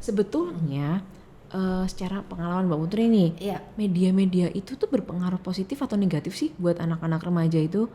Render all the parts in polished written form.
Sebetulnya secara pengalaman Mbak Putri nih, Iya. media-media itu tuh berpengaruh positif atau negatif sih buat anak-anak remaja itu?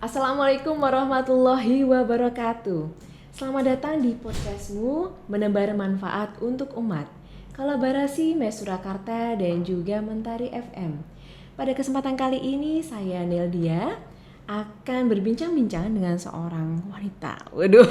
Assalamualaikum warahmatullahi wabarakatuh. Selamat datang di podcastmu Menebar Manfaat untuk Umat, kolaborasi Mes Surakarta dan juga Mentari FM. Pada kesempatan kali ini saya Neldia akan berbincang-bincang dengan seorang wanita. Waduh.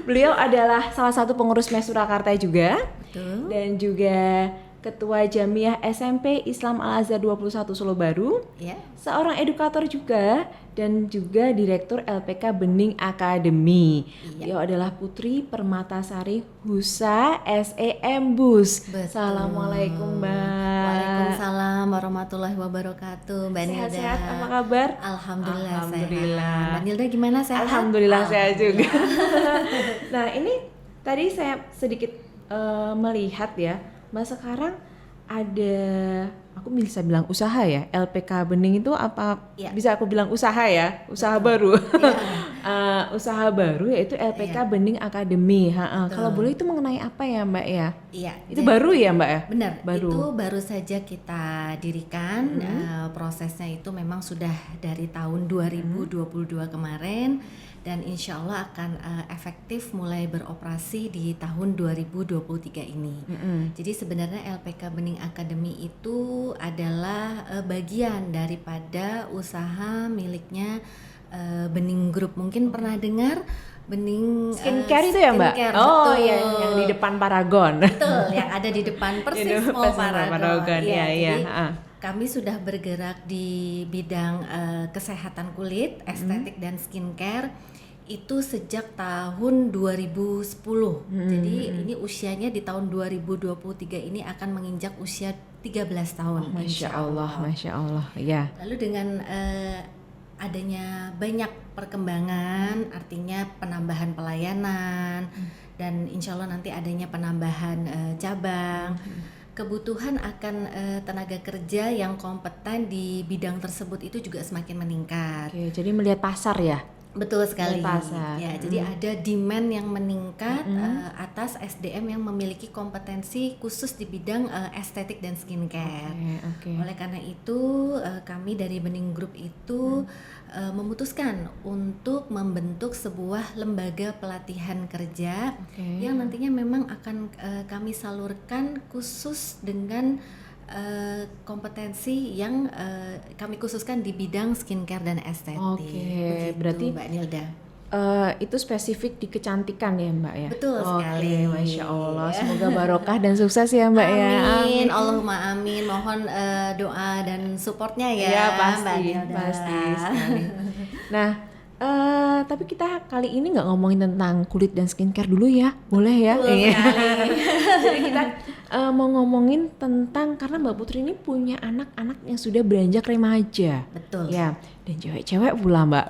Beliau adalah salah satu pengurus Mes Surakarta juga. Betul. Dan juga Ketua Jamiah SMP Islam Al-Azhar 21 Solo Baru, Ya. seorang edukator juga dan juga Direktur LPK Bening Academy. Beliau adalah Putri Permatasari Husa SEM Bus. Betul. Assalamualaikum Mbak. Waalaikumsalam warahmatullahi wabarakatuh. Mbak Nilda. Sehat-sehat, apa kabar? Alhamdulillah. Alhamdulillah. Sehat. Mbak Nilda gimana, sehat? Alhamdulillah sehat juga. Nah ini tadi saya sedikit melihat ya, Mbak sekarang ada, aku bisa bilang usaha ya, LPK Bening itu apa? Ya. Bisa aku bilang usaha ya, usaha baru. Usaha baru yaitu LPK Bening Academy. Kalau boleh itu mengenai apa ya Mbak ya? Iya. Itu baru ya Mbak ya? Benar. Baru. Itu baru saja kita dirikan. Prosesnya itu memang sudah dari tahun 2022 kemarin. Dan insya Allah akan efektif mulai beroperasi di tahun 2023 ini. Jadi sebenarnya LPK Bening Academy itu adalah bagian daripada usaha miliknya Bening Group. Mungkin pernah dengar Bening Skincare itu ya Mbak? skincare, Oh betul. iya, yang di depan Paragon. Betul, yang ada di depan persis Itu Mall persis Mall Paragon. Paragon, iya, iya, Jadi ha. kami sudah bergerak di bidang kesehatan kulit, estetik dan skincare itu sejak tahun 2010. Jadi ini usianya di tahun 2023 ini akan menginjak usia 13 tahun. Masya Allah, Masya Allah, ya. Lalu dengan adanya banyak perkembangan, artinya penambahan pelayanan dan insya Allah nanti adanya penambahan cabang, kebutuhan akan tenaga kerja yang kompeten di bidang tersebut itu juga semakin meningkat. Oke, jadi melihat pasar ya? Betul sekali. Pasar. Ya, jadi ada demand yang meningkat atas SDM yang memiliki kompetensi khusus di bidang estetik dan skincare. Oke. Oleh karena itu, kami dari Bening Group itu memutuskan untuk membentuk sebuah lembaga pelatihan kerja yang nantinya memang akan kami salurkan khusus dengan kompetensi yang kami khususkan di bidang skincare dan estetik. Oke, begitu, berarti Mbak Nilda. Itu spesifik di kecantikan ya Mbak ya? Betul sekali. Oke, Masya Allah, semoga barokah dan sukses ya Mbak ya. Amin, Allahumma amin. Mohon doa dan supportnya ya, Ya Mbak pasti, Nilda. pasti sekali. Nah, tapi kita kali ini nggak ngomongin tentang kulit dan skincare dulu ya, boleh ya? Betul sekali. Jadi kita mau ngomongin tentang, karena Mbak Putri ini punya anak-anak yang sudah beranjak remaja. Betul. Ya, dan cewek-cewek pula Mbak.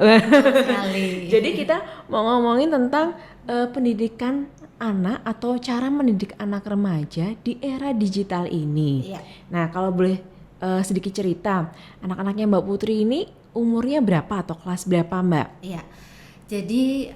Sekali. Jadi kita mau ngomongin tentang pendidikan anak atau cara mendidik anak remaja di era digital ini. Iya. Nah, kalau boleh sedikit cerita, anak-anaknya Mbak Putri ini umurnya berapa atau kelas berapa Mbak? Iya. Jadi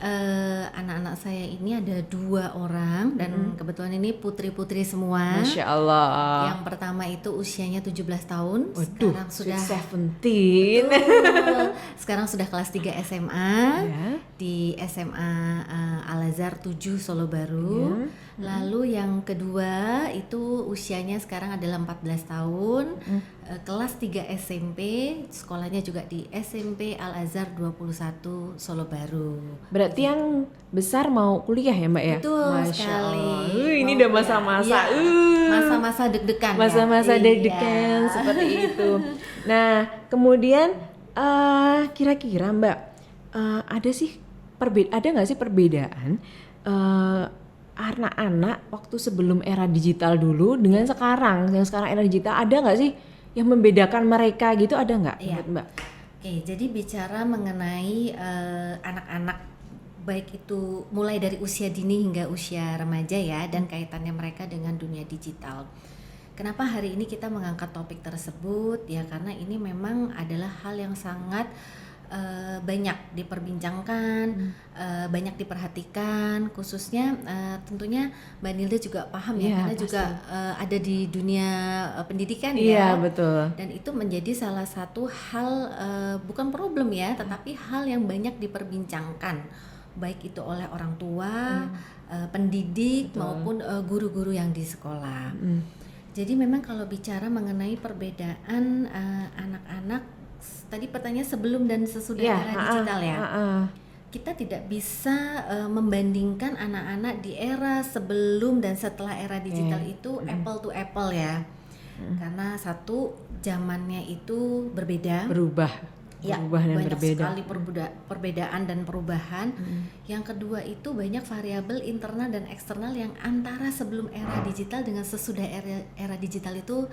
anak-anak saya ini ada 2 orang dan kebetulan ini putri-putri semua. Masya Allah. Yang pertama itu usianya 17 tahun. Waduh, Sekarang sudah Sweet 17. Betul. Sekarang sudah kelas 3 SMA Ya. di SMA Al-Azhar 7 Solo Baru. Lalu yang kedua itu usianya sekarang adalah 14 tahun. Kelas 3 SMP, sekolahnya juga di SMP Al-Azhar 21 Solo Baru. Berarti yang besar mau kuliah ya Mbak ya? Betul Masya sekali. Allah. Ini Mau udah kuliah. masa-masa. Iya. Masa-masa deg-degan ya. Masa-masa Iya. deg-degan seperti itu. Nah, kemudian kira-kira Mbak, ada nggak sih perbedaan anak-anak waktu sebelum era digital dulu dengan sekarang, yang sekarang era digital, ada nggak sih yang membedakan mereka gitu, ada nggak Iya. menurut Mbak? Oke, jadi bicara mengenai anak-anak baik itu mulai dari usia dini hingga usia remaja ya, dan kaitannya mereka dengan dunia digital. Kenapa hari ini kita mengangkat topik tersebut? Ya karena ini memang adalah hal yang sangat banyak diperbincangkan, banyak diperhatikan, khususnya tentunya Mbak Nilda juga paham ya, Iya, karena pasti. juga ada di dunia pendidikan Iya, ya. betul. Dan itu menjadi salah satu hal, bukan problem ya, tetapi hal yang banyak diperbincangkan, baik itu oleh orang tua, pendidik, Betul. maupun guru-guru yang di sekolah. Jadi memang kalau bicara mengenai perbedaan anak-anak, tadi pertanyaan sebelum dan sesudah Iya, era digital ya. heeh. Kita tidak bisa membandingkan anak-anak di era sebelum dan setelah era digital itu apple to apple ya. Karena satu, zamannya itu berbeda. Berubah Ya, dan banyak berbeda. sekali perbedaan dan perubahan. Yang kedua itu banyak variabel internal dan eksternal yang antara sebelum era digital dengan sesudah era digital itu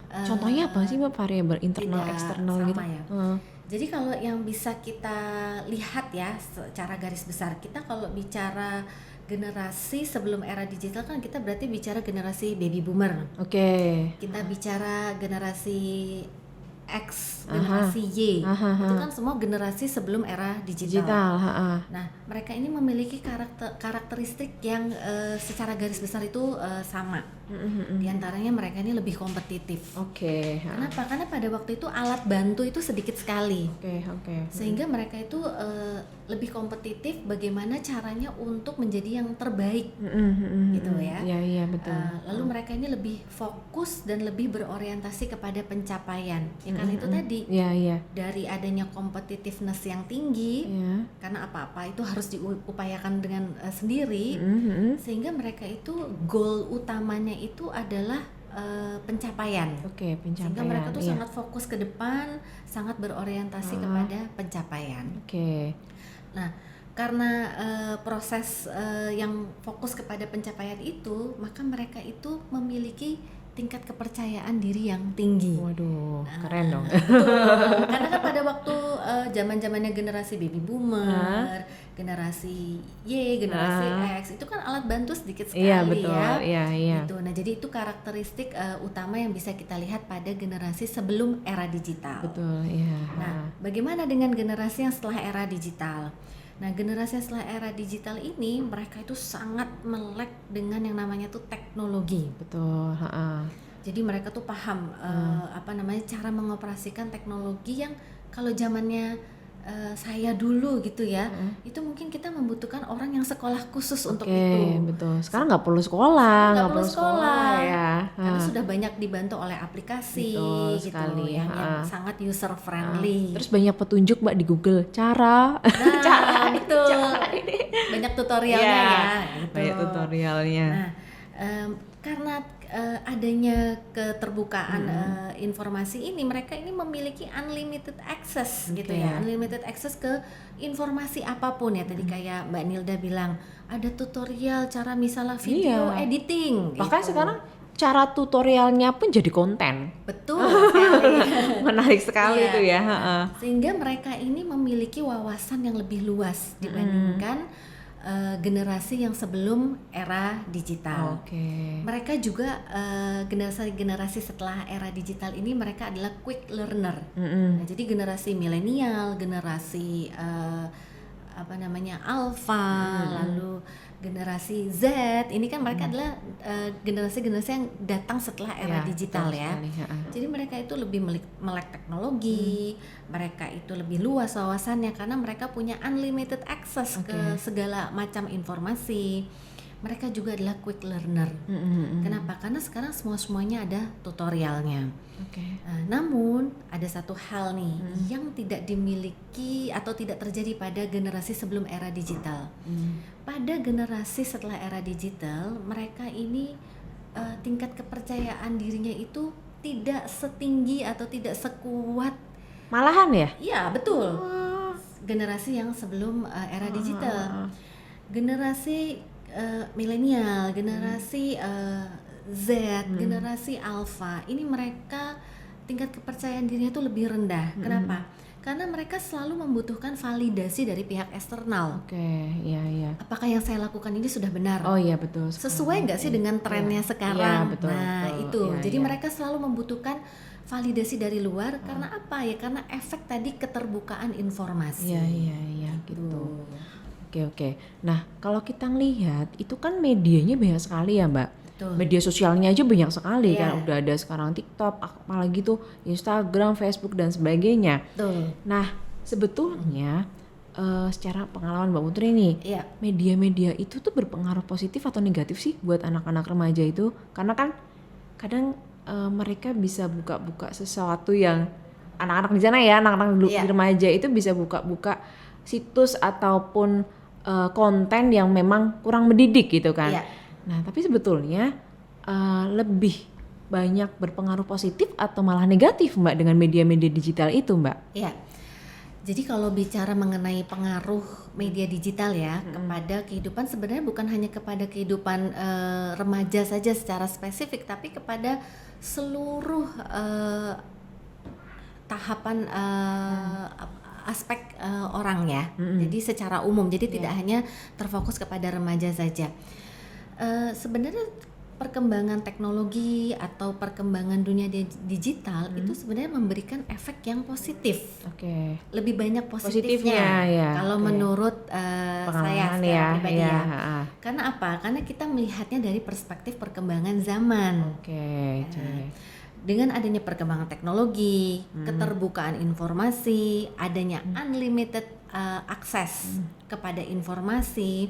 Contohnya apa sih Mbak, variabel internal tidak eksternal sama gitu? ya. Jadi kalau yang bisa kita lihat ya secara garis besar, kita kalau bicara generasi sebelum era digital kan kita berarti bicara generasi baby boomer. Oke. Kita bicara generasi X, generasi Y. Itu kan semua generasi sebelum era digital. Digital, heeh. Nah, mereka ini memiliki karakteristik yang secara garis besar itu sama. Di antaranya mereka ini lebih kompetitif. Oke. Kenapa? Karena pada waktu itu alat bantu itu sedikit sekali. Oke. Sehingga mereka itu lebih kompetitif bagaimana caranya untuk menjadi yang terbaik. Gitu ya. Iya, betul. Lalu mereka ini lebih fokus dan lebih berorientasi kepada pencapaian. Ya kan itu tadi. Iya. Dari adanya competitiveness yang tinggi, Iya. karena apa-apa itu harus diupayakan dengan sendiri, sehingga mereka itu goal utamanya itu adalah pencapaian. Oke, pencapaian. Sehingga mereka tuh iya. sangat fokus ke depan, sangat berorientasi kepada pencapaian. Oke. Nah, karena proses yang fokus kepada pencapaian itu, maka mereka itu memiliki tingkat kepercayaan diri yang tinggi. Waduh, keren dong. Betul. Karena kan pada waktu zaman-zamannya generasi baby boomer, generasi Y, generasi X, itu kan alat bantu sedikit sekali Iya, betul. ya. Iya. Gitu. Nah, jadi itu karakteristik utama yang bisa kita lihat pada generasi sebelum era digital. Betul, iya. Nah, bagaimana dengan generasi yang setelah era digital? Nah, generasi yang setelah era digital ini mereka itu sangat melek dengan yang namanya tuh teknologi. Betul, heeh. Jadi mereka tuh paham cara mengoperasikan teknologi yang kalau zamannya saya dulu gitu ya, itu mungkin kita membutuhkan orang yang sekolah khusus untuk itu. Betul. Sekarang nggak perlu sekolah, Nggak perlu sekolah ya. Karena sudah banyak dibantu oleh aplikasi Betul gitu sekali, yang sangat user friendly. Terus banyak petunjuk Mbak di Google cara. Nah, betul. Banyak tutorialnya Iya, ya. Gitu. banyak tutorialnya. Nah, karena adanya keterbukaan informasi ini, mereka ini memiliki unlimited access gitu ya, unlimited access ke informasi apapun ya. Tadi kayak Mbak Nilda bilang ada tutorial cara misalnya video editing. Bahkan gitu. sekarang cara tutorialnya pun jadi konten. Betul sekali. Menarik sekali Iya. itu ya. Sehingga mereka ini memiliki wawasan yang lebih luas dibandingkan generasi yang sebelum era digital. Oke. Mereka juga generasi setelah era digital ini mereka adalah quick learner. Nah, jadi generasi milenial, generasi alpha, lalu generasi Z, ini kan mereka adalah generasi-generasi yang datang setelah era digital ya. Jadi mereka itu lebih melek teknologi, mereka itu lebih luas wawasannya karena mereka punya unlimited access ke segala macam informasi. Mereka juga adalah quick learner. Kenapa? Karena sekarang semuanya ada tutorialnya. Namun ada satu hal nih yang tidak dimiliki atau tidak terjadi pada generasi sebelum era digital. Pada generasi setelah era digital, mereka ini tingkat kepercayaan dirinya itu tidak setinggi atau tidak sekuat. Malahan ya? Iya, betul. Generasi yang sebelum era digital. Generasi milenial, generasi Z, generasi alpha, ini mereka tingkat kepercayaan dirinya tuh lebih rendah. Kenapa? Karena mereka selalu membutuhkan validasi dari pihak eksternal. Oke, iya. Apakah yang saya lakukan ini sudah benar? Oh iya betul. Sesuai nggak sih dengan trennya sekarang? Iya, betul, Nah betul. itu, Iya, jadi iya. mereka selalu membutuhkan validasi dari luar. Karena apa ya? Karena efek tadi keterbukaan informasi. Iya gitu. Oke. Nah, kalau kita ngelihat itu kan medianya banyak sekali ya, Mbak. Betul. Media sosialnya aja banyak sekali Iya. kan. Udah ada sekarang TikTok, apalagi tuh Instagram, Facebook dan sebagainya. Betul. Nah, sebetulnya secara pengalaman Mbak Putri nih, Iya. media-media itu tuh berpengaruh positif atau negatif sih buat anak-anak remaja itu? Karena kan kadang mereka bisa buka-buka sesuatu yang anak-anak di sana ya, anak-anak di Iya. remaja itu bisa buka-buka situs ataupun konten yang memang kurang mendidik gitu kan. Iya. Nah, tapi sebetulnya lebih banyak berpengaruh positif atau malah negatif Mbak dengan media-media digital itu Mbak? Iya. Jadi kalau bicara mengenai pengaruh media digital ya kepada kehidupan, sebenarnya bukan hanya kepada kehidupan remaja saja secara spesifik, tapi kepada seluruh tahapan aspek orang ya. Jadi secara umum, jadi tidak hanya terfokus kepada remaja saja. Sebenarnya perkembangan teknologi atau perkembangan dunia digital itu sebenarnya memberikan efek yang positif. Oke. Lebih banyak Positifnya, positifnya ya, kalau oke. menurut saya Pengalaman secara ya, pribadi iya, ya. Karena apa? Karena kita melihatnya dari perspektif perkembangan zaman. Oke. Dengan adanya perkembangan teknologi, keterbukaan informasi, adanya unlimited akses kepada informasi,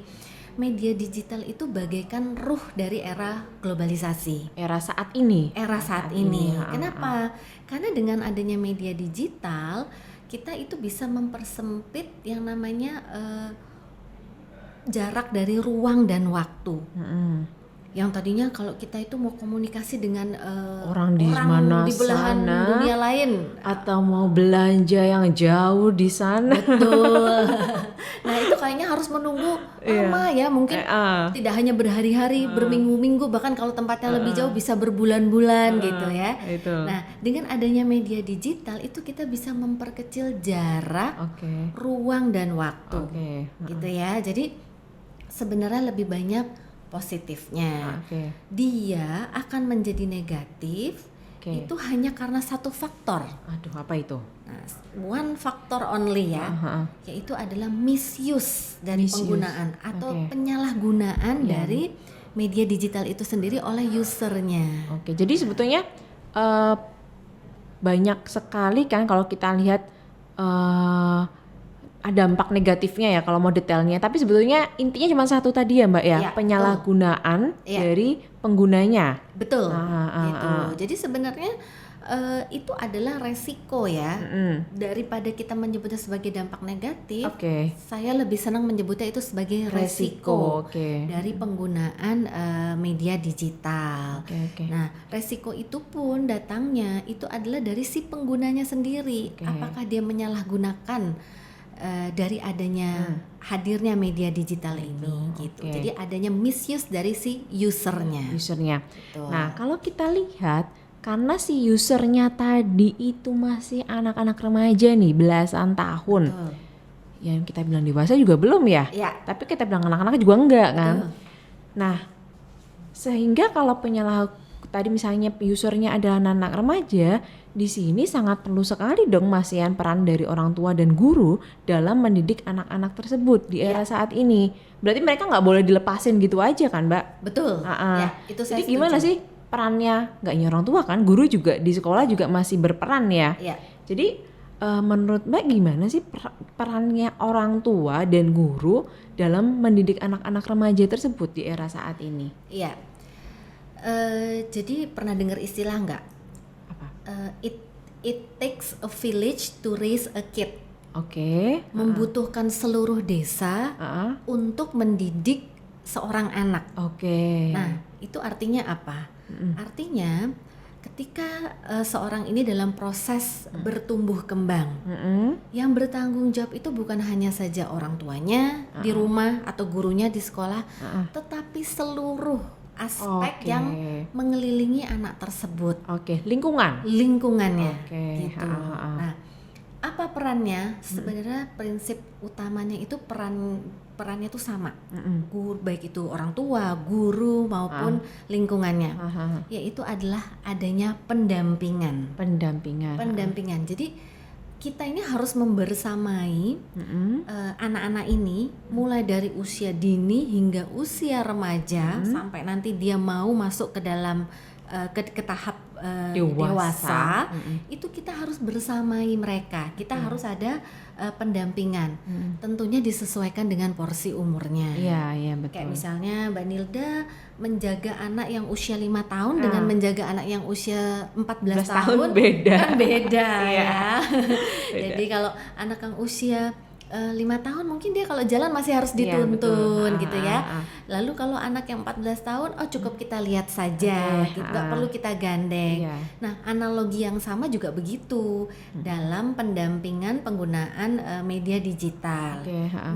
media digital itu bagaikan ruh dari era globalisasi. Era saat ini. Era saat ini. ya, Kenapa? Karena dengan adanya media digital, kita itu bisa mempersempit yang namanya jarak dari ruang dan waktu. Yang tadinya kalau kita itu mau komunikasi dengan Orang di mana di belahan sana, dunia lain, atau mau belanja yang jauh di sana. betul. Nah itu kayaknya harus menunggu lama ya, mungkin tidak hanya berhari-hari, berminggu-minggu, bahkan kalau tempatnya lebih jauh bisa berbulan-bulan gitu ya. Itu. Nah dengan adanya media digital itu kita bisa memperkecil jarak, Oke. ruang dan waktu, Oke. gitu ya. Jadi sebenarnya lebih banyak positifnya. Oke. Dia akan menjadi negatif itu hanya karena satu faktor. Aduh, apa itu? Nah, one factor only ya, yaitu adalah misuse dari penggunaan atau penyalahgunaan dari media digital itu sendiri oleh usernya. Oke, jadi sebetulnya banyak sekali kan kalau kita lihat ada dampak negatifnya ya kalau mau detailnya. Tapi sebetulnya intinya cuma satu tadi ya Mbak ya, Ya, penyalahgunaan dari penggunanya. Betul, gitu. Jadi sebenarnya itu adalah resiko ya. Daripada kita menyebutnya sebagai dampak negatif, saya lebih senang menyebutnya itu sebagai resiko dari penggunaan media digital. Nah, resiko itu pun datangnya itu adalah dari si penggunanya sendiri. Apakah dia menyalahgunakan dari adanya hadirnya media digital ini gitu. Jadi adanya misuse dari si usernya. Gitu. Nah, kalau kita lihat karena si usernya tadi itu masih anak-anak remaja nih, belasan tahun. Yang kita bilang dewasa juga belum ya? Tapi kita bilang anak-anak juga enggak kan? Nah, sehingga kalau tadi misalnya usernya adalah anak-anak remaja, di sini sangat perlu sekali dong Mas Yan peran dari orang tua dan guru dalam mendidik anak-anak tersebut di era saat ini. Berarti mereka nggak boleh dilepasin gitu aja kan Mbak? Betul. Ya, itu saya Jadi gimana sih perannya? Nggak hanya orang tua kan, guru juga di sekolah juga masih berperan ya. Jadi menurut Mbak gimana sih perannya orang tua dan guru dalam mendidik anak-anak remaja tersebut di era saat ini? Iya. Jadi pernah dengar istilah nggak? It takes a village to raise a kid. Membutuhkan seluruh desa untuk mendidik seorang anak. Nah, itu artinya apa? Artinya ketika seorang ini dalam proses bertumbuh kembang, yang bertanggung jawab itu bukan hanya saja orang tuanya di rumah atau gurunya di sekolah, tetapi seluruh aspek yang mengelilingi anak tersebut. Lingkungannya. Gitu. Nah, apa apa perannya? Sebenarnya prinsip utamanya itu perannya tuh sama. Guru, baik itu orang tua, guru maupun lingkungannya. Yaitu adalah adanya pendampingan. Pendampingan. Jadi kita ini harus membersamai anak-anak ini mulai dari usia dini hingga usia remaja sampai nanti dia mau masuk ke dalam ke tahap dewasa. Itu kita harus bersamai mereka. Kita harus ada pendampingan. Tentunya disesuaikan dengan porsi umurnya. Iya, betul. Kayak misalnya Mbak Nilda menjaga anak yang usia 5 tahun dengan menjaga anak yang usia 14 tahun beda. Kan beda ya. Beda. Jadi kalau anak yang usia 5 tahun mungkin dia kalau jalan masih harus Iya, dituntun betul. gitu ya. Lalu kalau anak yang 14 tahun cukup kita lihat saja, gitu, nggak perlu kita gandeng. Iya. Nah, analogi yang sama juga begitu dalam pendampingan penggunaan media digital.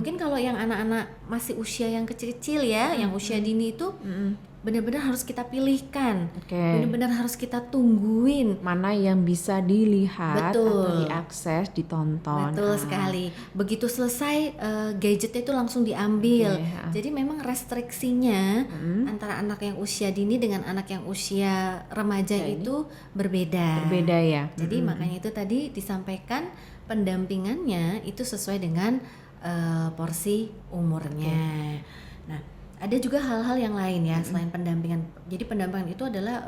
Mungkin kalau yang anak-anak masih usia yang kecil-kecil ya, yang usia dini itu benar-benar harus kita pilihkan, benar-benar harus kita tungguin mana yang bisa dilihat atau diakses, ditonton. Betul sekali. Begitu selesai gadgetnya itu langsung diambil. Jadi memang restriksinya antara anak yang usia dini dengan anak yang usia remaja itu berbeda. Berbeda ya. Jadi makanya itu tadi disampaikan pendampingannya itu sesuai dengan porsi umurnya. Nah, ada juga hal-hal yang lain ya selain pendampingan. Jadi pendampingan itu adalah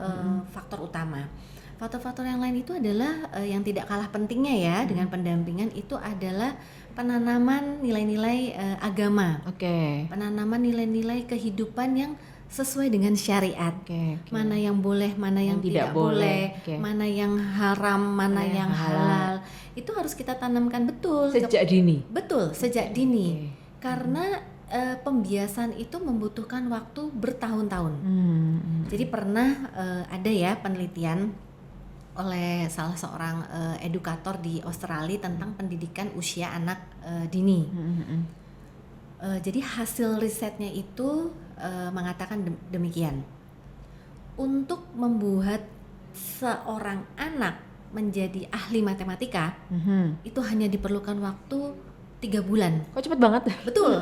faktor utama. Faktor-faktor yang lain itu adalah yang tidak kalah pentingnya ya dengan pendampingan itu adalah penanaman nilai-nilai agama. Penanaman nilai-nilai kehidupan yang sesuai dengan syariat. Mana yang boleh, mana yang tidak boleh, mana yang haram, mana yang halal. Itu harus kita tanamkan betul sejak dini. Betul, sejak dini. Karena pembiasan itu membutuhkan waktu bertahun-tahun. Jadi pernah ada ya penelitian oleh salah seorang edukator di Australia tentang pendidikan usia anak dini. Jadi hasil risetnya itu mengatakan demikian. Untuk membuat seorang anak menjadi ahli matematika itu hanya diperlukan waktu 3 bulan. Kok cepet banget? Betul.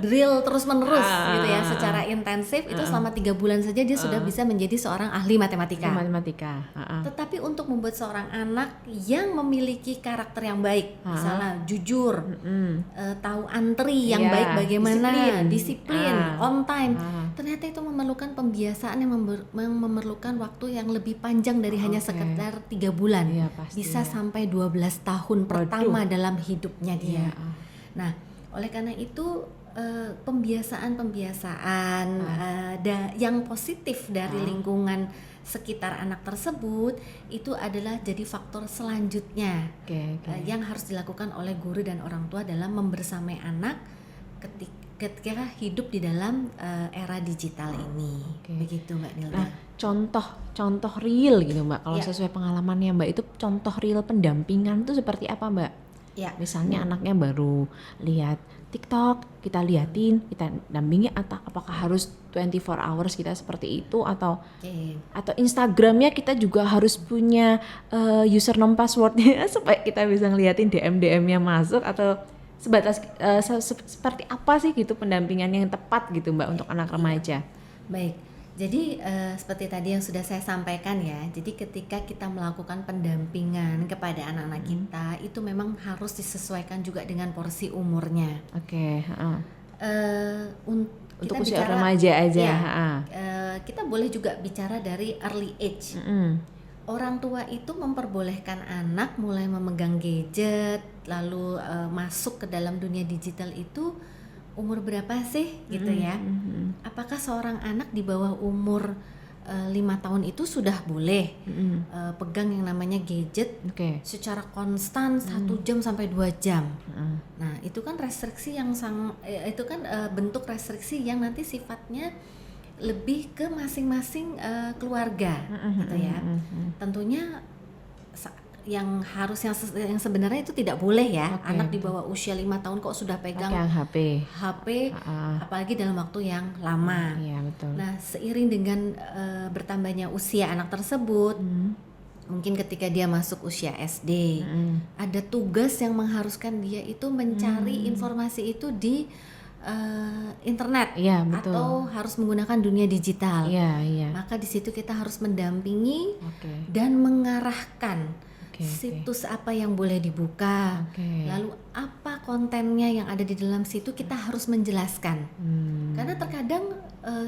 Drill terus menerus gitu ya, secara intensif itu selama 3 bulan saja dia sudah bisa menjadi seorang ahli matematika. Tetapi untuk membuat seorang anak yang memiliki karakter yang baik, misalnya jujur, tahu antri yang baik bagaimana, disiplin, on time, ternyata itu memerlukan pembiasaan yang memerlukan waktu yang lebih panjang dari hanya sekedar 3 bulan. Bisa sampai 12 tahun pertama dalam hidupnya dia. Nah, oleh karena itu pembiasaan yang positif dari lingkungan sekitar anak tersebut itu adalah jadi faktor selanjutnya yang harus dilakukan oleh guru dan orang tua dalam membersamai anak ketika hidup di dalam era digital ini. Begitu Mbak Nilda. Nah, contoh real gitu Mbak, kalau sesuai pengalamannya Mbak itu contoh real pendampingan itu seperti apa Mbak? Misalnya anaknya baru lihat TikTok, kita liatin, kita dampingi, atau apakah harus 24 hours kita seperti itu atau Instagramnya kita juga harus punya username passwordnya supaya kita bisa ngeliatin DM-nya masuk, atau sebatas seperti apa sih gitu pendampingan yang tepat gitu Mbak untuk anak remaja? Baik. Jadi seperti tadi yang sudah saya sampaikan ya, jadi ketika kita melakukan pendampingan kepada anak-anak kita itu memang harus disesuaikan juga dengan porsi umurnya. Untuk usia remaja aja. Kita boleh juga bicara dari early age. Orang tua itu memperbolehkan anak mulai memegang gadget, lalu masuk ke dalam dunia digital itu umur berapa sih gitu ya? Apakah seorang anak di bawah umur 5 tahun itu sudah boleh pegang yang namanya gadget secara konstan 1 jam sampai 2 jam? Nah, itu kan restriksi yang itu kan bentuk restriksi yang nanti sifatnya lebih ke masing-masing keluarga gitu ya. Tentunya yang sebenarnya itu tidak boleh ya, anak di bawah usia 5 tahun kok sudah pegang HP apalagi dalam waktu yang lama. Nah, seiring dengan bertambahnya usia anak tersebut, Mungkin ketika dia masuk usia SD, ada tugas yang mengharuskan dia itu mencari informasi itu di internet, Iya, betul. atau harus menggunakan dunia digital. Iya. Maka di situ kita harus mendampingi Oke. dan mengarahkan Oke. situs apa yang boleh dibuka, Oke. lalu apa kontennya yang ada di dalam situ, kita harus menjelaskan. Karena terkadang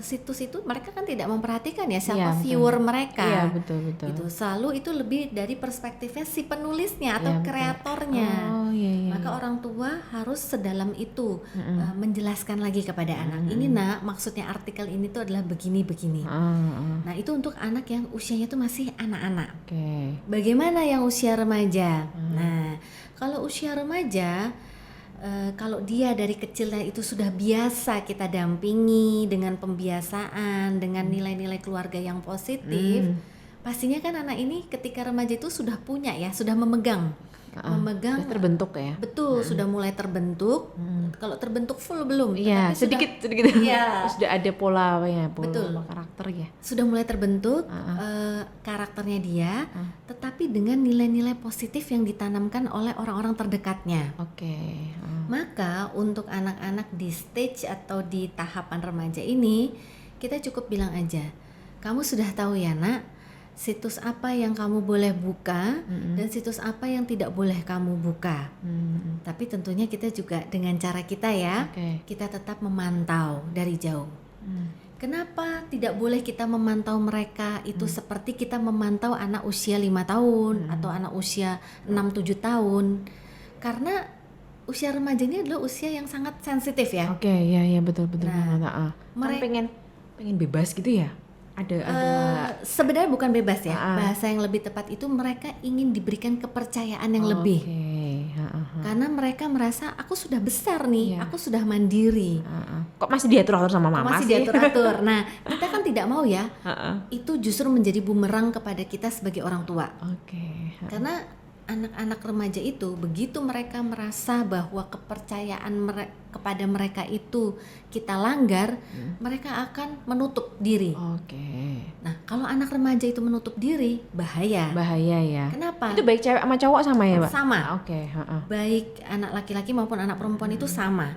situs itu mereka kan tidak memperhatikan ya siapa Iya, betul. viewer mereka. Iya, betul. Gitu. Selalu itu lebih dari perspektifnya si penulisnya atau Iya, betul. kreatornya. Oh, iya. Maka orang tua harus sedalam itu menjelaskan lagi kepada anak. Ini nak, maksudnya artikel ini tuh adalah begini-begini. Nah, itu untuk anak yang usianya tuh masih anak-anak. Oke. Bagaimana yang usia remaja? Nah, kalau usia remaja, kalau dia dari kecilnya itu sudah biasa kita dampingi dengan pembiasaan, dengan nilai-nilai keluarga yang positif, pastinya kan anak ini ketika remaja itu sudah punya ya, sudah memegang. Sudah terbentuk ya. Betul, sudah mulai terbentuk. Kalau terbentuk full belum? Iya, tetapi sedikit. Iya. Sudah ada pola Betul. karakter ya. Sudah mulai terbentuk karakternya dia, tetapi dengan nilai-nilai positif yang ditanamkan oleh orang-orang terdekatnya. Oke. Maka untuk anak-anak di stage atau di tahapan remaja ini, kita cukup bilang aja, kamu sudah tahu ya nak, situs apa yang kamu boleh buka dan situs apa yang tidak boleh kamu buka. Tapi tentunya kita juga dengan cara kita ya, Oke. kita tetap memantau dari jauh. Kenapa tidak boleh kita memantau mereka itu seperti kita memantau anak usia 5 tahun atau anak usia 6-7 tahun? Karena usia remaja ini adalah usia yang sangat sensitif ya. Oke, iya betul Nah, banget. Kan mereka- pengen bebas gitu ya. Ada Sebenarnya bukan bebas ya, Ah. bahasa yang lebih tepat itu mereka ingin diberikan kepercayaan yang lebih. Oke. Karena mereka merasa aku sudah besar nih, Iya. aku sudah mandiri. Kok masih diatur-atur sama Kok mama masih sih? diatur-atur. Nah, kita kan tidak mau ya, itu justru menjadi bumerang kepada kita sebagai orang tua. Oke. Karena anak-anak remaja itu begitu mereka merasa bahwa kepercayaan kepada mereka itu kita langgar, mereka akan menutup diri. Oke. Nah, kalau anak remaja itu menutup diri, bahaya. Bahaya ya. Kenapa? Itu baik cewek sama cowok sama ya, Mbak? Sama. Oke, Baik anak laki-laki maupun anak perempuan itu sama.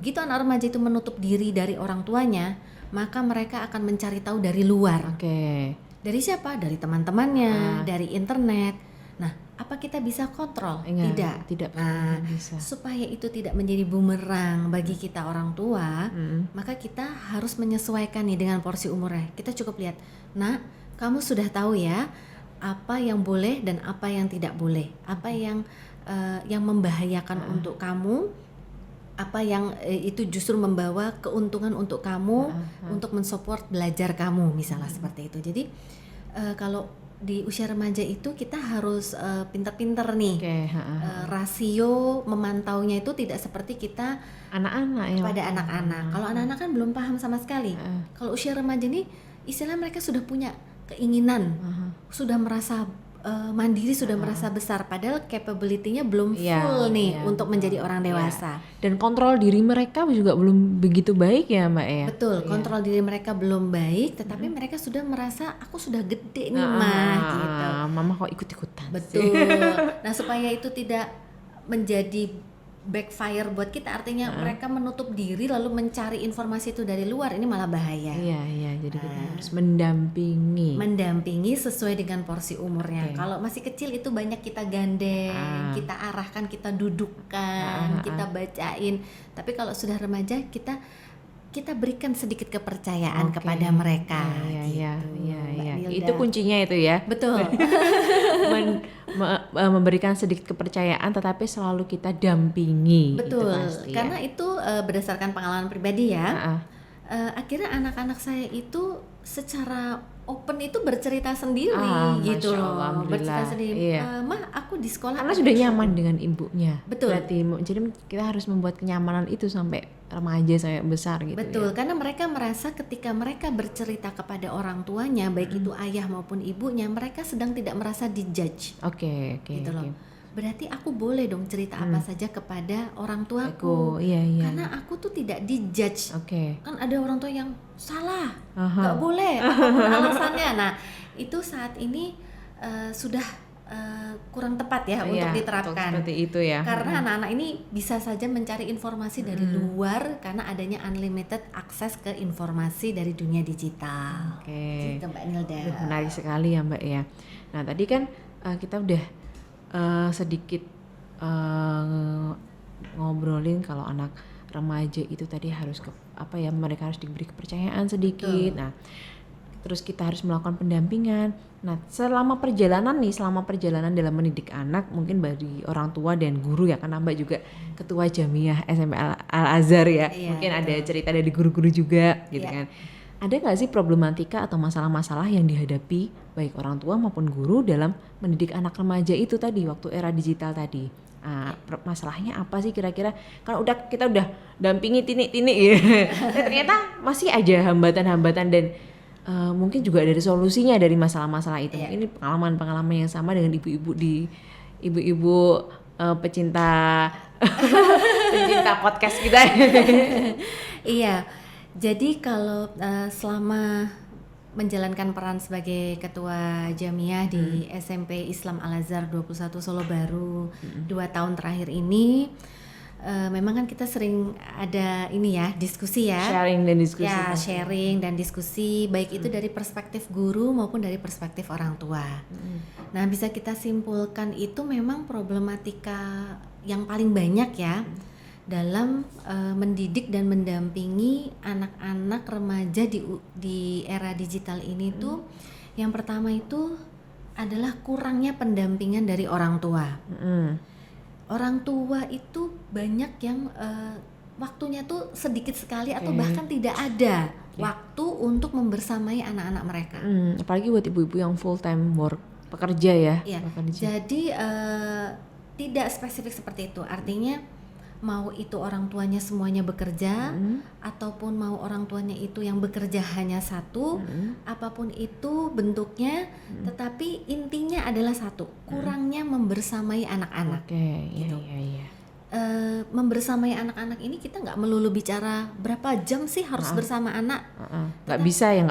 Begitu anak remaja itu menutup diri dari orang tuanya, maka mereka akan mencari tahu dari luar. Oke. Dari siapa? Dari teman-temannya, dari internet. Nah, apa kita bisa kontrol? Tidak Nah, bisa. supaya itu tidak menjadi bumerang bagi kita orang tua, maka kita harus menyesuaikan nih dengan porsi umurnya. Kita cukup lihat, nak, kamu sudah tahu ya apa yang boleh dan apa yang tidak boleh, apa yang membahayakan untuk kamu, apa yang itu justru membawa keuntungan untuk kamu, untuk mensupport belajar kamu, misalnya seperti itu. Jadi kalau di usia remaja itu kita harus pintar-pintar nih. Oke, Rasio memantaunya itu tidak seperti kita anak-anak ya. pada anak-anak. Kalau anak-anak kan belum paham sama sekali. Kalau usia remaja ini istilahnya mereka sudah punya keinginan, sudah merasa mandiri, sudah merasa besar, padahal capability-nya belum full nih untuk menjadi orang dewasa. Dan kontrol diri mereka juga belum begitu baik ya, Mbak ya. Betul, kontrol diri mereka belum baik, tetapi mereka sudah merasa aku sudah gede nih mah gitu. Mama kok ikut-ikutan. Betul. Nah, supaya itu tidak menjadi backfire buat kita, artinya mereka menutup diri lalu mencari informasi itu dari luar, ini malah bahaya. Iya, jadi kita harus mendampingi Sesuai dengan porsi umurnya. Kalau masih kecil itu banyak kita gandeng, kita arahkan, kita dudukkan, kita bacain. Tapi kalau sudah remaja kita berikan sedikit kepercayaan kepada mereka. Iya. Mbak Itu Nilda. kuncinya itu ya. Betul. Memberikan sedikit kepercayaan, tetapi selalu kita dampingi. Betul. Itu pasti, ya. Karena itu berdasarkan pengalaman pribadi ya. Akhirnya anak-anak saya itu secara open itu bercerita sendiri gitu Masya loh, Allah, alhamdulillah. bercerita sendiri. Iya. Mah, aku di sekolah Karena ada sudah show." nyaman dengan ibunya. Betul. Berarti jadi kita harus membuat kenyamanan itu sampai remaja sampai besar gitu. Betul, Ya. karena mereka merasa ketika mereka bercerita kepada orang tuanya, baik itu ayah maupun ibunya, mereka sedang tidak merasa dijudge. Oke. Gitu loh. Berarti aku boleh dong cerita apa saja kepada orang tuaku. Aku, iya. Karena aku tuh tidak dijudge. Oke. Kan ada orang tua yang salah, nggak boleh apapun alasannya. Nah, itu saat ini sudah kurang tepat ya untuk Iya, diterapkan. seperti itu ya. Karena anak-anak ini bisa saja mencari informasi dari luar karena adanya unlimited akses ke informasi dari dunia digital. Oke. Gitu Mbak Nilda. Menarik sekali ya Mbak ya. Nah tadi kan kita udah sedikit ngobrolin kalau anak remaja itu tadi harus mereka harus diberi kepercayaan sedikit. Nah terus kita harus melakukan pendampingan. Nah selama perjalanan dalam mendidik anak, mungkin bagi orang tua dan guru ya, karena Mbak juga ketua Jamiah SMP Al-Azhar ya, mungkin ada cerita dari guru-guru juga gitu kan. Ada nggak sih problematika atau masalah-masalah yang dihadapi baik orang tua maupun guru dalam mendidik anak remaja itu tadi waktu era digital tadi? Masalahnya apa sih kira-kira? Kan kita udah dampingi tinik-tinik ya. Ternyata masih aja hambatan-hambatan dan mungkin juga dari solusinya dari masalah-masalah itu. Mungkin ini pengalaman-pengalaman yang sama dengan ibu-ibu pecinta podcast kita. Iya. Jadi kalau selama menjalankan peran sebagai ketua Jamiah di SMP Islam Al-Azhar 21 Solo Baru 2 tahun terakhir ini, memang kan kita sering ada diskusi ya. Sharing dan diskusi baik itu dari perspektif guru maupun dari perspektif orang tua. Nah, bisa kita simpulkan itu memang problematika yang paling banyak ya dalam mendidik dan mendampingi anak-anak remaja di era digital ini tuh. Yang pertama itu adalah kurangnya pendampingan dari orang tua. Orang tua itu banyak yang waktunya tuh sedikit sekali atau bahkan tidak ada waktu untuk membersamai anak-anak mereka. Apalagi buat ibu-ibu yang full time work, pekerja ya. Jadi tidak spesifik seperti itu. Artinya mau itu orang tuanya semuanya bekerja ataupun mau orang tuanya itu yang bekerja hanya satu, apapun itu bentuknya, tetapi intinya adalah satu, kurangnya membersamai anak-anak. Gitu. Membersamai anak-anak ini kita nggak melulu bicara berapa jam sih harus bersama anak. Nggak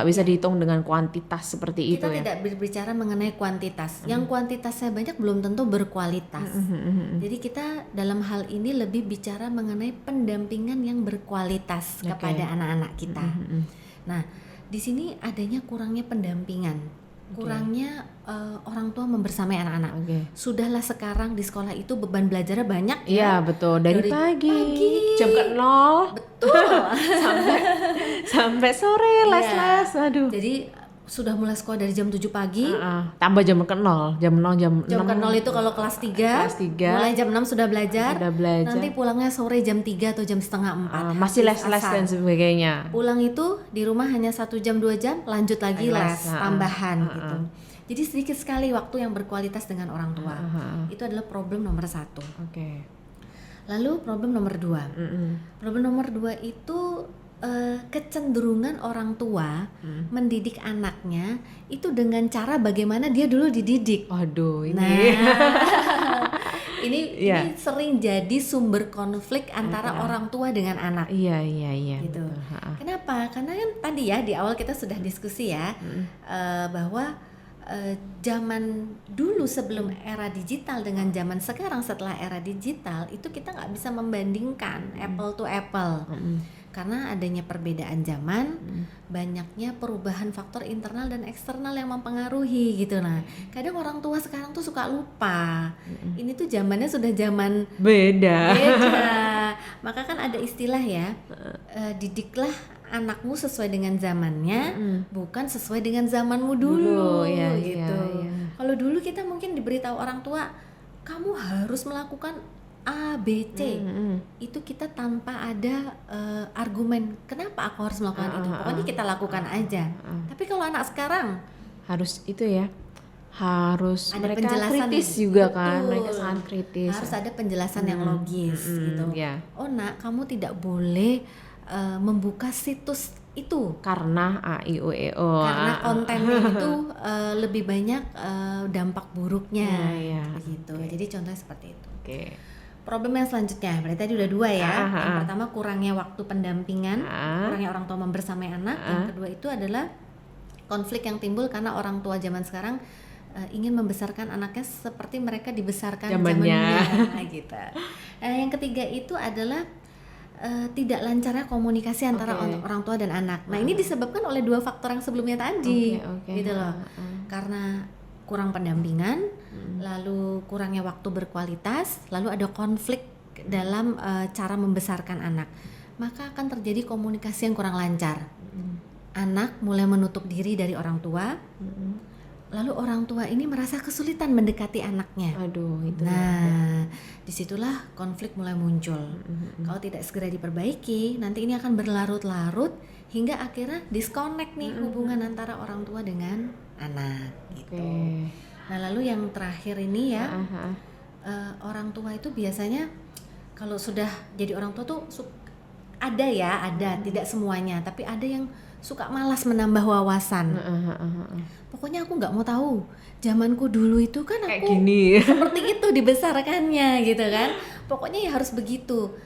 bisa dihitung dengan kuantitas seperti itu ya. Kita tidak berbicara mengenai kuantitas. Yang kuantitasnya banyak belum tentu berkualitas. Jadi kita dalam hal ini lebih bicara mengenai pendampingan yang berkualitas kepada anak-anak kita. Nah, di sini adanya kurangnya pendampingan. Kurangnya orang tua membersamai anak-anak. Sudahlah sekarang di sekolah itu beban belajarnya banyak ya. Iya betul, dari pagi jam ke 0 betul sampai sore les. Aduh. Jadi sudah mulai sekolah dari jam 7 pagi. Tambah jam ke 0, jam 6. Jam ke 0 itu kalau kelas 3. Mulai jam 6 sudah belajar. Nanti pulangnya sore jam 3 atau jam setengah 4. Masih les-les dan sebagainya. Pulang itu di rumah hanya 1 jam 2 jam, lanjut lagi les tambahan gitu. Jadi sedikit sekali waktu yang berkualitas dengan orang tua. Itu adalah problem nomor 1. Lalu problem nomor 2. Problem nomor 2 itu kecenderungan orang tua mendidik anaknya itu dengan cara bagaimana dia dulu dididik. Waduh, ini. Ini sering jadi sumber konflik antara orang tua dengan anak. Iya. Gitu. Kenapa? Karena kan tadi ya di awal kita sudah diskusi ya bahwa zaman dulu sebelum era digital dengan zaman sekarang setelah era digital itu kita nggak bisa membandingkan apple to apple. Karena adanya perbedaan zaman, banyaknya perubahan faktor internal dan eksternal yang mempengaruhi gitu. Nah, kadang orang tua sekarang tuh suka lupa. Ini tuh zamannya sudah zaman beda. Maka kan ada istilah ya, didiklah anakmu sesuai dengan zamannya, bukan sesuai dengan zamanmu dulu gitu. Kalau dulu kita mungkin diberitahu orang tua, kamu harus melakukan A, B, C. Itu kita tanpa ada argumen kenapa aku harus melakukan itu. Pokoknya kita lakukan aja. Tapi kalau anak sekarang harus itu ya. Harus ada mereka penjelasan kritis juga kan. Mereka sangat kritis. Harus ada penjelasan yang logis gitu. Oh nak, kamu tidak boleh membuka situs itu karena A, I, U, E, O. Karena kontennya itu lebih banyak dampak buruknya begitu. Jadi contohnya seperti itu. Problem yang selanjutnya, berarti tadi udah 2 ya. Yang pertama kurangnya waktu pendampingan, kurangnya orang tua membersamai anak. Yang kedua itu adalah konflik yang timbul karena orang tua zaman sekarang ingin membesarkan anaknya seperti mereka dibesarkan Zamannya. zamannya gitu. Yang ketiga itu adalah tidak lancarnya komunikasi antara Oke. orang tua dan anak. Nah, ini disebabkan oleh dua faktor yang sebelumnya tadi, Oke. gitu loh. Karena kurang pendampingan, lalu kurangnya waktu berkualitas, lalu ada konflik dalam cara membesarkan anak. Maka akan terjadi komunikasi yang kurang lancar. Anak mulai menutup diri dari orang tua, lalu orang tua ini merasa kesulitan mendekati anaknya. Aduh, itu. Nah, disitulah konflik mulai muncul. Kalau tidak segera diperbaiki, nanti ini akan berlarut-larut hingga akhirnya disconnect nih hubungan antara orang tua dengan anak gitu. Oke. Nah, lalu yang terakhir ini ya, Aha. orang tua itu biasanya kalau sudah jadi orang tua tuh ada, tidak semuanya, tapi ada yang suka malas menambah wawasan. Pokoknya aku nggak mau tahu. Zamanku dulu itu kan Kayak aku gini. seperti itu dibesarkannya gitu kan. Pokoknya ya harus begitu.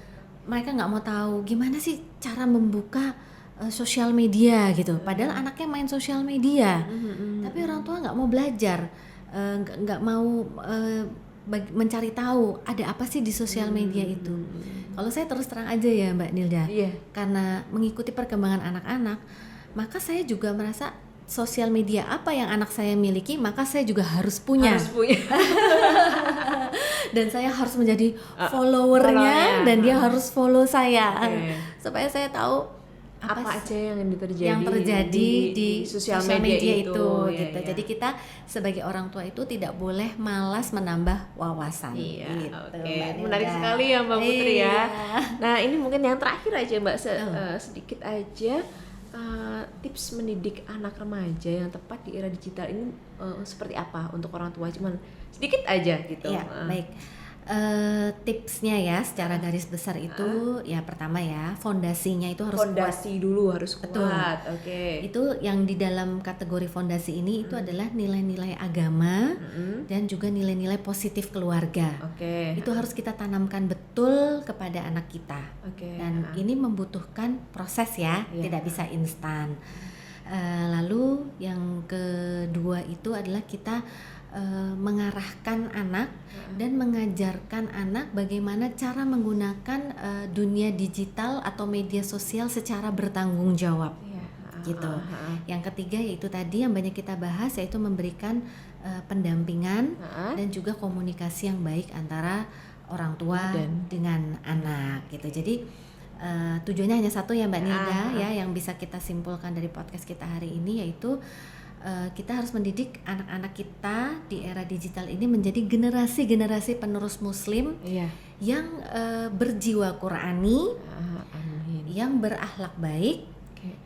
Mereka nggak mau tahu gimana sih cara membuka sosial media gitu. Padahal anaknya main sosial media, tapi orang tua nggak mau belajar, nggak mau mencari tahu ada apa sih di sosial media itu. Kalau saya terus terang aja ya Mbak Nilda, Iya. karena mengikuti perkembangan anak-anak, maka saya juga merasa sosial media apa yang anak saya miliki, maka saya juga harus punya. Harus punya. Dan saya harus menjadi followernya, dan dia harus follow saya. Oke. Supaya saya tahu Apa aja yang terjadi di sosial sosial itu media itu ya, gitu. ya. Jadi kita sebagai orang tua itu tidak boleh malas menambah wawasan. Iya, gitu, oke. Mbak Nilda. Menarik sekali ya Mbak Putri ya. Iya. Nah, ini mungkin yang terakhir aja Mbak, sedikit aja tips mendidik anak remaja yang tepat di era digital ini seperti apa untuk orang tua, cuman sedikit aja gitu. Iya, baik. Tipsnya ya secara garis besar itu ya pertama ya fondasinya itu harus kuat. Fondasi dulu harus kuat. Betul. Oke. Itu yang di dalam kategori fondasi ini itu adalah nilai-nilai agama dan juga nilai-nilai positif keluarga. Oke. Itu harus kita tanamkan betul kepada anak kita. Oke. Dan ini membutuhkan proses ya, Iya. tidak bisa instan. Lalu yang kedua itu adalah kita mengarahkan anak dan mengajarkan anak bagaimana cara menggunakan dunia digital atau media sosial secara bertanggung jawab. Iya. Gitu. Yang ketiga yaitu tadi yang banyak kita bahas, yaitu memberikan pendampingan dan juga komunikasi yang baik antara orang tua dengan anak gitu. Jadi tujuannya hanya satu ya Mbak Nilda ya, yang bisa kita simpulkan dari podcast kita hari ini, yaitu kita harus mendidik anak-anak kita di era digital ini menjadi generasi-generasi penerus muslim yang berjiwa Qurani, yang berakhlak baik,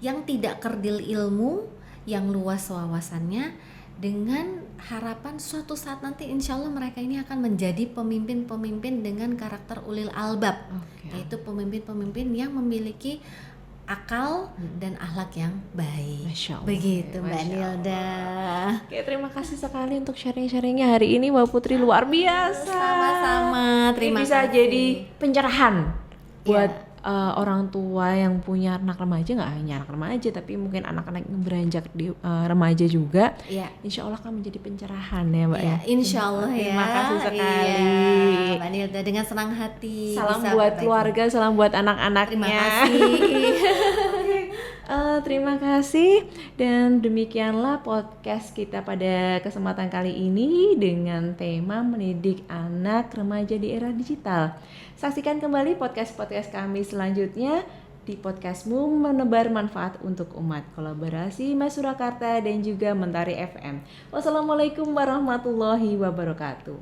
yang tidak kerdil ilmu, yang luas wawasannya, dengan harapan suatu saat nanti insya Allah mereka ini akan menjadi pemimpin-pemimpin dengan karakter ulil albab, yaitu pemimpin-pemimpin yang memiliki akal dan akhlak yang baik. Masya Allah. Begitu Mbak Masya Nilda. Oke, terima kasih sekali untuk sharing-sharingnya hari ini Mbak Putri, luar biasa. Sama-sama, Ini terima bisa kasih. jadi pencerahan buat orang tua yang punya anak remaja, nggak hanya anak remaja tapi mungkin anak-anak yang beranjak di remaja juga. Iya. Insya Allah akan menjadi pencerahan ya Mbak ya. Insya Allah ya. Terima kasih sekali. Iya, Mbak Nilda, dengan senang hati. Salam bisa buat berbagi. keluarga, salam buat anak-anaknya. Terima kasih. Terima kasih, dan demikianlah podcast kita pada kesempatan kali ini dengan tema mendidik anak remaja di era digital. Saksikan kembali podcast-podcast kami selanjutnya di podcastmu menebar manfaat untuk umat, kolaborasi Mas Surakarta dan juga Mentari FM. Wassalamualaikum warahmatullahi wabarakatuh.